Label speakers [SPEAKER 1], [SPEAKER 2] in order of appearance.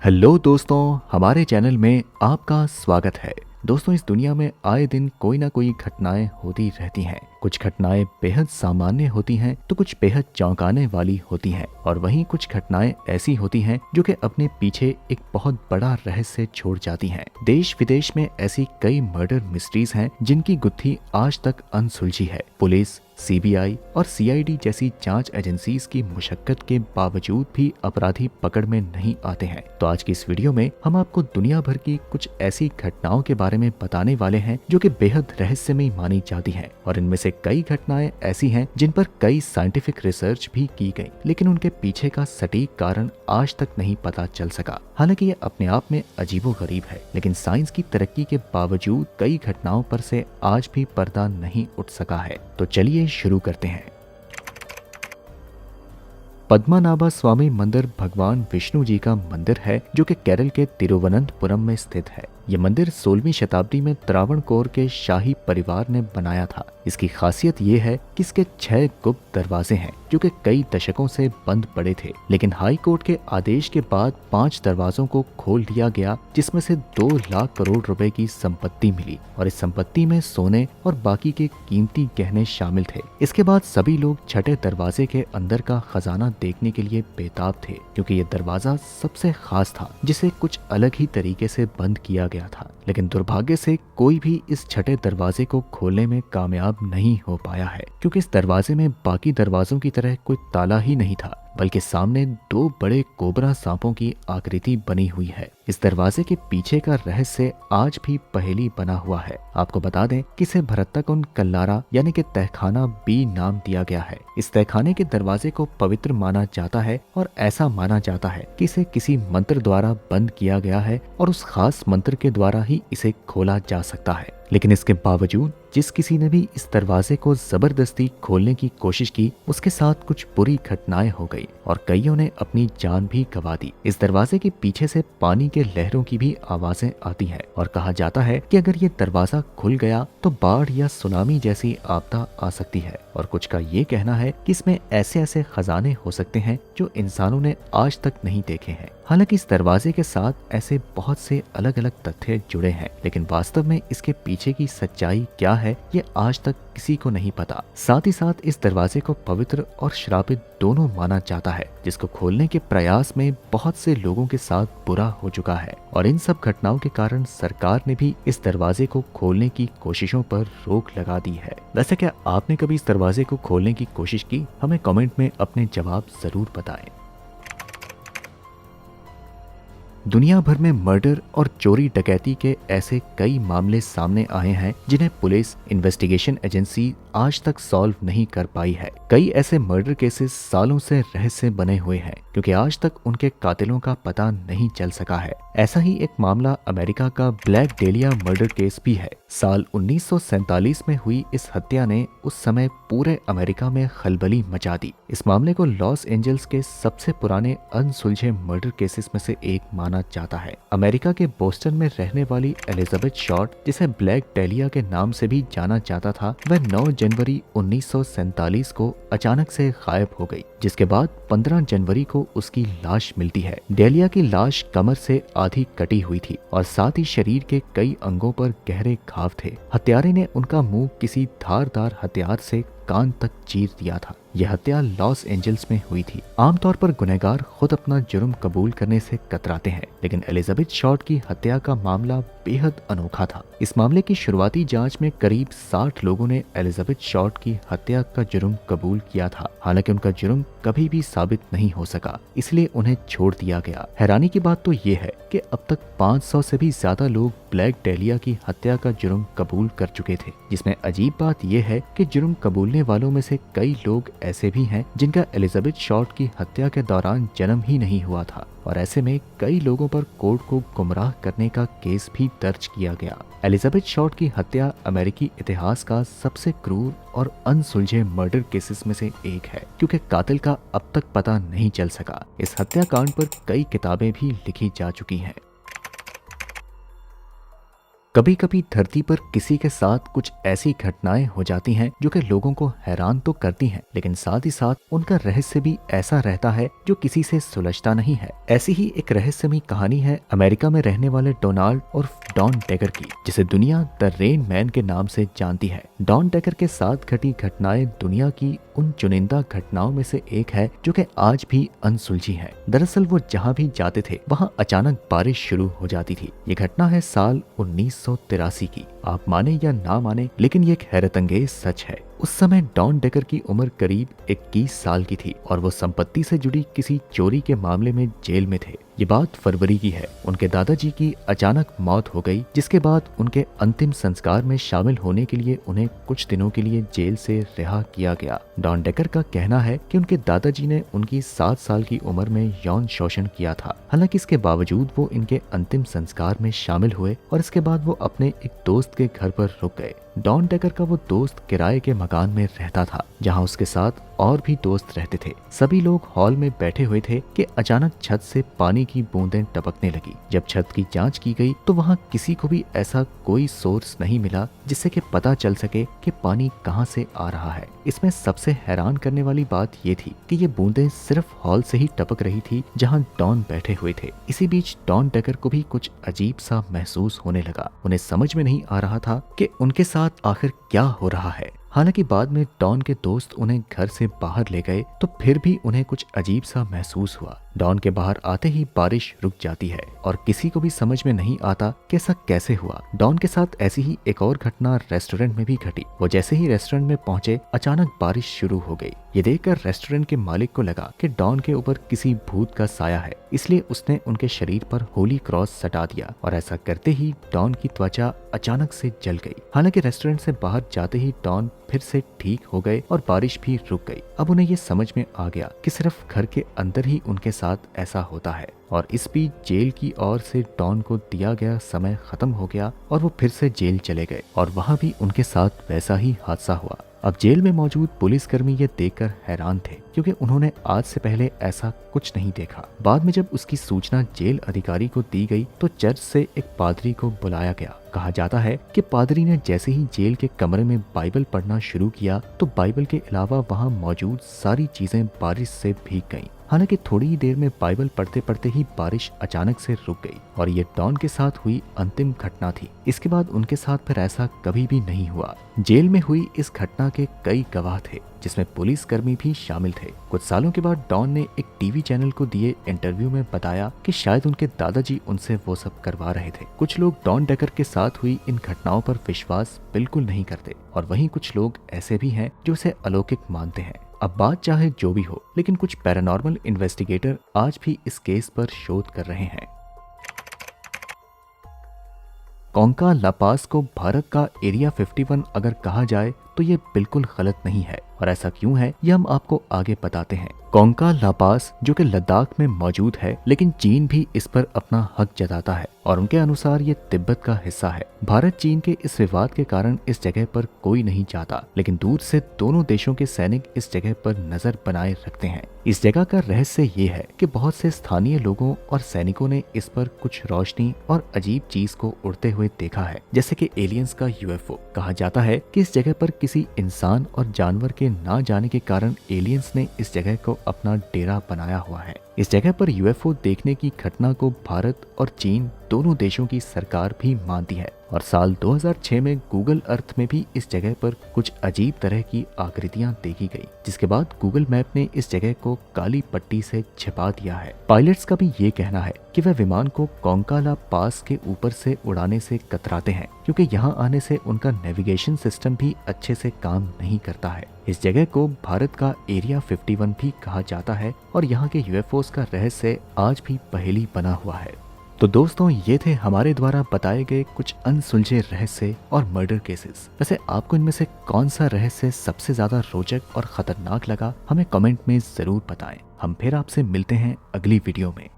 [SPEAKER 1] Hello दोस्तों, हमारे channel में आपका स्वागत है। दोस्तों, इस दुनिया में आए दिन कोई ना कोई घटनाएं होती रहती हैं। कुछ घटनाएं बेहद सामान्य होती हैं तो कुछ बेहद चौंकाने वाली होती हैं, और वहीं कुछ घटनाएं ऐसी होती हैं जो कि अपने पीछे एक बहुत बड़ा रहस्य छोड़ जाती हैं। देश विदेश में ऐसी कई मर्डर मिस्ट्रीज हैं जिनकी गुत्थी आज तक अनसुलझी है। पुलिस, सीबीआई और सीआईडी जैसी जांच एजेंसीज की मुशक्कत के बावजूद भी अपराधी पकड़ में नहीं आते हैं। तो आज की इस वीडियो में हम आपको दुनिया भर की कुछ ऐसी घटनाओं के बारे में बताने वाले हैं जो कि बेहद रहस्यमयी मानी जाती हैं, और इनमें से कई घटनाएं ऐसी हैं जिन पर कई साइंटिफिक रिसर्च भी की गई, लेकिन उनके पीछे का सटीक कारण आज तक नहीं पता चल सका। हालांकि ये अपने आप में अजीबोगरीब है, लेकिन साइंस की तरक्की के बावजूद कई घटनाओं पर से आज भी पर्दा नहीं उठ सका है। तो चलिए शुरू करते हैं। पद्मनाभा स्वामी मंदिर भगवान विष्णु जी का मंदिर है जो कि केरल के तिरुवनंतपुरम में स्थित है। यह मंदिर 16वीं शताब्दी में त्रावणकोर के शाही परिवार ने बनाया था। इसकी खासियत ये है कि इसके 6 गुप्त दरवाजे हैं जो कि कई दशकों से बंद पड़े थे, लेकिन हाई कोर्ट के आदेश के बाद 5 दरवाजों को खोल दिया गया, जिसमें से 2 लाख करोड़ रुपए की संपत्ति मिली, और इस संपत्ति में सोने और बाकी के कीमती गहने शामिल थे। इसके बाद सभी लोग छठे दरवाजे के अंदर का खजाना देखने के लिए बेताब थे, क्योंकि ये दरवाजा सबसे खास था जिसे कुछ अलग ही तरीके से बंद किया गया था। लेकिन दुर्भाग्य से कोई भी इस छठे दरवाजे को खोलने में कामयाब नहीं हो पाया है, क्योंकि इस दरवाजे में बाकी दरवाजों की तरह कोई ताला ही नहीं था, बल्कि सामने 2 बड़े कोबरा सांपों की आकृति बनी हुई है। इस दरवाजे के पीछे का रहस्य आज भी पहेली बना हुआ है। आपको बता दें कि इसे भरतकुंड कल्लारा यानी कि तहखाना बी नाम दिया गया है। इस तहखाने के दरवाजे को पवित्र माना जाता है, और ऐसा माना जाता है कि इसे किसी मंत्र द्वारा बंद किया गया है, और उस खास मंत्र के द्वारा ही इसे खोला जा सकता है। लेकिन इसके बावजूद जिस किसी ने भी इस दरवाजे को जबरदस्ती खोलने की कोशिश की, उसके साथ कुछ बुरी घटनाएं हो गई और कईयों ने अपनी जान भी गंवा दी। इस दरवाजे के पीछे से पानी के लहरों की भी आवाजें आती हैं, और कहा जाता है कि अगर ये दरवाजा खुल गया तो बाढ़ या सुनामी जैसी आपदा आ सकती है। और कुछ का ये कहना है कि इसमें ऐसे ऐसे खजाने हो सकते हैं जो इंसानों ने आज तक नहीं देखे हैं। हालांकि इस दरवाजे के साथ ऐसे बहुत से अलग अलग तथ्य जुड़े हैं, लेकिन वास्तव में इसके पीछे की सच्चाई क्या है ये आज तक किसी को नहीं पता। साथ ही साथ इस दरवाजे को पवित्र और श्रापित दोनों माना जाता है, जिसको खोलने के प्रयास में बहुत से लोगों के साथ बुरा हो चुका है, और इन सब घटनाओं के कारण सरकार ने भी इस दरवाजे को खोलने की कोशिशों पर रोक लगा दी है। वैसे क्या आपने कभी इस दरवाजे को खोलने की कोशिश की? हमें कमेंट में अपने जवाब जरूर बताएं। दुनिया भर में मर्डर और चोरी डकैती के ऐसे कई मामले सामने आए हैं जिन्हें पुलिस इन्वेस्टिगेशन एजेंसी आज तक सॉल्व नहीं कर पाई है। कई ऐसे मर्डर केसेस सालों से रहस्य बने हुए हैं, क्योंकि आज तक उनके कातिलों का पता नहीं चल सका है। ऐसा ही एक मामला अमेरिका का ब्लैक डेलिया मर्डर केस भी है। साल 1947 में हुई इस हत्या ने उस समय पूरे अमेरिका में खलबली मचा दी। इस मामले को लॉस एंजल्स के सबसे पुराने अनसुलझे मर्डर केसेस में से एक माना जाता है। अमेरिका के बोस्टन में रहने वाली एलिजाबेथ शॉर्ट, जिसे ब्लैक डेलिया के नाम से भी जाना जाता था, वह 9 जनवरी 1947 को अचानक से गायब हो गई, जिसके बाद 15 जनवरी को उसकी लाश मिलती है। डेलिया की लाश कमर से आधी कटी हुई थी, और साथ ही शरीर के कई अंगों पर गहरे घाव थे। हत्यारे ने उनका मुंह किसी धारदार हथियार से कान तक चीर दिया था। यह हत्या लॉस एंजल्स में हुई थी। आमतौर पर गुनहगार खुद अपना जुर्म कबूल करने से कतराते हैं, लेकिन एलिजाबेथ शॉर्ट की हत्या का मामला बेहद अनोखा था। इस मामले की शुरुआती जांच में करीब 60 लोगों ने एलिजाबेथ शॉर्ट की हत्या का जुर्म कबूल किया था। हालांकि उनका जुर्म कभी भी साबित नहीं हो सका, इसलिए उन्हें छोड़ दिया गया। हैरानी की बात तो ये है कि अब तक 500 से भी ज्यादा लोग ब्लैक डेलिया की हत्या का जुर्म कबूल कर चुके थे। जिसमें अजीब बात यह है कि जुर्म कबूलने वालों में से कई लोग ऐसे भी हैं जिनका एलिजाबेथ शॉर्ट की हत्या के दौरान जन्म ही नहीं हुआ था, और ऐसे में कई लोगों पर कोर्ट को गुमराह करने का केस भी दर्ज किया गया। एलिजाबेथ शॉर्ट की हत्या अमेरिकी इतिहास का सबसे क्रूर और अनसुलझे मर्डर केसेस में से एक है, क्योंकि कातिल का अब तक पता नहीं चल सका। इस हत्याकांड पर कई किताबें भी लिखी जा चुकी हैं। कभी कभी धरती पर किसी के साथ कुछ ऐसी घटनाएं हो जाती हैं जो कि लोगों को हैरान तो करती हैं, लेकिन साथ ही साथ उनका रहस्य भी ऐसा रहता है जो किसी से सुलझता नहीं है। ऐसी ही एक रहस्यमयी कहानी है अमेरिका में रहने वाले डोनाल्ड और डॉन टैगर की, जिसे दुनिया द रेन मैन के नाम से जानती है। डॉन टैगर के साथ घटी घटनाएं दुनिया की उन चुनिंदा घटनाओं में से एक है जो कि आज भी अनसुलझी है। दरअसल वो जहाँ भी जाते थे वहाँ अचानक बारिश शुरू हो जाती थी। ये घटना है साल 1983 की। आप माने या ना माने, लेकिन ये एक हैरतअंगेज सच है। उस समय डॉन टैगर की उम्र करीब 21 साल की थी और वो संपत्ति से जुड़ी किसी चोरी के मामले में जेल में थे। ये बात फरवरी की है। उनके दादाजी की अचानक मौत हो गई, जिसके बाद उनके अंतिम संस्कार में शामिल होने के लिए उन्हें कुछ दिनों के लिए जेल से रिहा किया गया। डॉन टैगर का कहना है कि उनके दादाजी ने उनकी 7 साल की उम्र में यौन शोषण किया था। हालांकि इसके बावजूद वो इनके अंतिम संस्कार में शामिल हुए और इसके बाद वो अपने एक दोस्त के घर पर रुक गए। डॉन टैगर का वो दोस्त किराए के मकान में रहता था, जहां उसके साथ और भी दोस्त रहते थे। सभी लोग हॉल में बैठे हुए थे कि अचानक छत से पानी की बूंदें टपकने लगी। जब छत की जांच की गई तो वहां किसी को भी ऐसा कोई सोर्स नहीं मिला जिससे कि पता चल सके कि पानी कहां से आ रहा है। इसमें सबसे हैरान करने वाली बात ये थी कि ये बूंदें सिर्फ हॉल से ही टपक रही थी जहां डॉन बैठे हुए थे। इसी बीच डॉन टैगर को भी कुछ अजीब सा महसूस होने लगा। उन्हें समझ में नहीं आ रहा था कि उनके साथ आखिर क्या हो रहा है। हालांकि बाद में डॉन के दोस्त उन्हें घर से बाहर ले गए तो फिर भी उन्हें कुछ अजीब सा महसूस हुआ। डॉन के बाहर आते ही बारिश रुक जाती है और किसी को भी समझ में नहीं आता कि ऐसा कैसे हुआ। डॉन के साथ ऐसी ही एक और घटना रेस्टोरेंट में भी घटी। वो जैसे ही रेस्टोरेंट में पहुंचे अचानक बारिश शुरू हो गई। ये देखकर रेस्टोरेंट के मालिक को लगा कि डॉन के ऊपर किसी भूत का साया है, इसलिए उसने उनके शरीर पर होली क्रॉस सटा दिया और ऐसा करते ही डॉन की त्वचा अचानक से जल गई। हालांकि रेस्टोरेंट से बाहर जाते ही डॉन फिर से ठीक हो गए और बारिश भी रुक गई। अब उन्हें ये समझ में आ गया कि सिर्फ घर के अंदर ही उनके साथ ऐसा होता है। और इस बीच जेल की ओर से डॉन को दिया गया समय खत्म हो गया और वो फिर से जेल चले गए और वहाँ भी उनके साथ वैसा ही हादसा हुआ। अब जेल में मौजूद पुलिसकर्मी ये देखकर हैरान थे, क्योंकि उन्होंने आज से पहले ऐसा कुछ नहीं देखा। बाद में जब उसकी सूचना जेल अधिकारी को दी गई तो चर्च से एक पादरी को बुलाया गया। कहा जाता है कि पादरी ने जैसे ही जेल के कमरे में बाइबल पढ़ना शुरू किया तो बाइबल के अलावा वहाँ मौजूद सारी चीजें बारिश से भीग गईं। हालांकि थोड़ी ही देर में बाइबल पढ़ते पढ़ते ही बारिश अचानक से रुक गई और ये डॉन के साथ हुई अंतिम घटना थी। इसके बाद उनके साथ फिर ऐसा कभी भी नहीं हुआ। जेल में हुई इस घटना के कई गवाह थे, जिसमें पुलिसकर्मी भी शामिल थे। कुछ सालों के बाद डॉन ने एक टीवी चैनल को दिए इंटरव्यू में बताया कि शायद उनके दादाजी उनसे वो सब करवा रहे थे। कुछ लोग डॉन टैगर के साथ हुई इन घटनाओं पर विश्वास बिल्कुल नहीं करते और वहीं कुछ लोग ऐसे भी हैं जो इसे अलौकिक मानते हैं। अब बात चाहे जो भी हो, लेकिन कुछ पैरानॉर्मल इन्वेस्टिगेटर आज भी इस केस पर शोध कर रहे हैं। कोंका ला पास को भारत का एरिया 51 अगर कहा जाए तो ये बिल्कुल गलत नहीं है, और ऐसा क्यों है ये हम आपको आगे बताते हैं। कोंका ला पास जो कि लद्दाख में मौजूद है, लेकिन चीन भी इस पर अपना हक जताता है और उनके अनुसार ये तिब्बत का हिस्सा है। भारत चीन के इस विवाद के कारण इस जगह पर कोई नहीं जाता, लेकिन दूर से दोनों देशों के सैनिक इस जगह पर नजर बनाए रखते हैं। इस जगह का रहस्य ये है कि बहुत से स्थानीय लोगों और सैनिकों ने इस पर कुछ रोशनी और अजीब चीज को उड़ते हुए देखा है, जैसे कि एलियंस का यूएफओ। कहा जाता है कि इस जगह पर किसी इंसान और जानवर के ना जाने के कारण एलियंस ने इस जगह को अपना डेरा बनाया हुआ है। इस जगह पर यूएफओ देखने की घटना को भारत और चीन दोनों देशों की सरकार भी मानती है और साल 2006 में गूगल अर्थ में भी इस जगह पर कुछ अजीब तरह की आकृतियां देखी गई, जिसके बाद गूगल मैप ने इस जगह को काली पट्टी से छिपा दिया है। पायलट्स का भी ये कहना है कि वह विमान को कोंका ला पास के ऊपर से उड़ाने से कतराते हैं, क्योंकि यहाँ आने से उनका नेविगेशन सिस्टम भी अच्छे से काम नहीं करता है। इस जगह को भारत का एरिया 51 भी कहा जाता है और यहाँ के यूएफओस का रहस्य आज भी पहेली बना हुआ है। तो दोस्तों, ये थे हमारे द्वारा बताए गए कुछ अनसुलझे रहस्य और मर्डर केसेस। वैसे आपको इनमें से कौन सा रहस्य सबसे ज्यादा रोचक और खतरनाक लगा, हमें कमेंट में जरूर बताएं। हम फिर आपसे मिलते हैं अगली वीडियो में।